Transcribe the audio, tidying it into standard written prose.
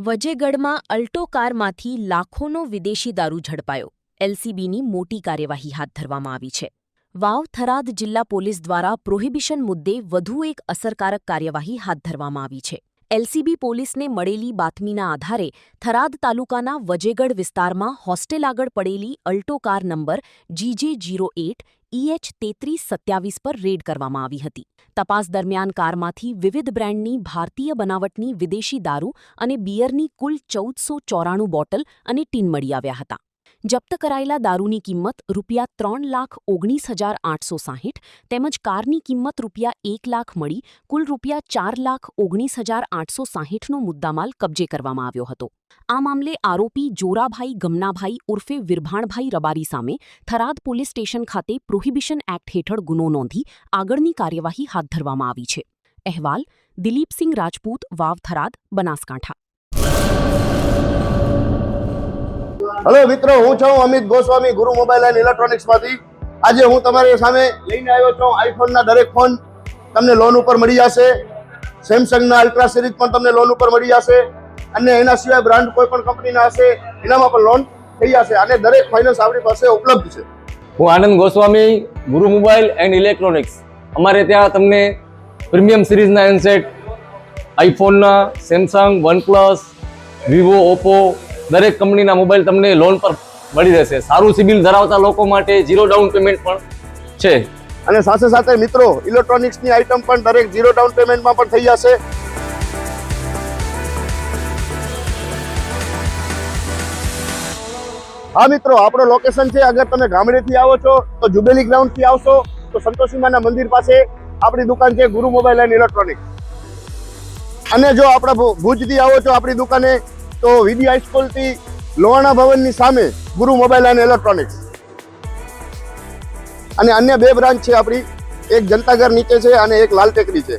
વજેગઢમાં Alto કારમાંથી લાખોનો વિદેશી દારૂ ઝડપાયો. એલસીબીની મોટી કાર્યવાહી હાથ ધરવામાં આવી છે. વાવ થરાદ જિલ્લા પોલીસ દ્વારા પ્રોહિબિશન મુદ્દે વધુ એક અસરકારક કાર્યવાહી હાથ ધરવામાં આવી છે. એલસીબી પોલીસને મળેલી બાતમીના આધારે થરાદ તાલુકાના વજેગઢ વિસ્તારમાં હોસ્ટેલ આગળ પડેલી Alto car number GJ08 EH3327 પર રેડ કરવામાં આવી હતી. તપાસ દરમિયાન કારમાંથી વિવિધ બ્રાન્ડની ભારતીય બનાવટની વિદેશી દારૂ અને બિયરની કુલ 1494 બોટલ અને ટીન મળી આવ્યા હતા. જપ્ત કરાયેલા દારૂની કિંમત ₹3,19,860 તેમજ કારની કિંમત ₹1 લાખ મળી કુલ ₹4,19,860નો મુદ્દામાલ કબજે કરવામાં આવ્યો હતો. આ મામલે આરોપી જોરાભાઈ ગમનાભાઈ ઉર્ફે વિરભાણભાઈ રબારી સામે થરાદ પોલીસ સ્ટેશન ખાતે પ્રોહિબિશન એક્ટ હેઠળ ગુનો નોંધી આગળની કાર્યવાહી હાથ ધરવામાં આવી છે. અહેવાલ દિલીપસિંહ રાજપૂત, વાવ થરાદ, બનાસકાંઠા. હેલો મિત્રો, હું છું અમિત ગોસ્વામી, ગુરુ મોબાઈલ એન્ડ ઇલેક્ટ્રોનિક્સમાંથી. આજે હું તમારી સામે લઈને આવ્યો છું આઈફોનના દરેક ફોન તમને લોન ઉપર મળી જશે. સેમસંગના અલ્ટ્રા સિરીઝ પણ તમને લોન ઉપર મળી જશે અને એના સિવાય બ્રાન્ડ કોઈ પણ કંપનીના હશે એનામાં પણ લોન થઈ જશે અને દરેક ફાઇનાન્સ આપણી પાસે ઉપલબ્ધ છે. હું આનંદ ગોસ્વામી, ગુરુ મોબાઈલ એન્ડ ઇલેક્ટ્રોનિક્સ. અમારે ત્યાં તમને પ્રીમિયમ સિરીઝના હેન્ડસેટ, આઈફોનના, સેમસંગ, વનપ્લસ, વિવો, ઓપ્પો દરેક કંપનીના મોબાઈલ તમને લોન પર મળી રહેશે. સારું સિબિલ ધરાવતા લોકો માટે 0 ડાઉન પેમેન્ટ પણ છે. અને સાથે સાથે મિત્રો ઇલેક્ટ્રોનિક્સની આઇટમ પણ દરેક 0 ડાઉન પેમેન્ટમાં પણ થઈ જશે. હા મિત્રો, આપણો લોકેશન છે, અગર તમે ગામડેથી આવો છો તો જુબેલી ગ્રાઉન્ડથી આવશો તો સંતોષીમાના મંદિર પાસે આપણી દુકાન છે ગુરુ મોબાઈલ એન્ડ ઇલેક્ટ્રોનિક્સ. અને જો આપણા ભુજથી આવો છો આપણી દુકાને તો વીડી હાઈસ્કૂલથી લોહાણા ભવનની સામે ગુરુ મોબાઈલ એન્ડ ઇલેક્ટ્રોનિક્સ. અને અન્ય 2 બ્રાન્ચ છે આપણી, એક જનતાગર નીચે છે અને એક લાલ ટેકરી છે.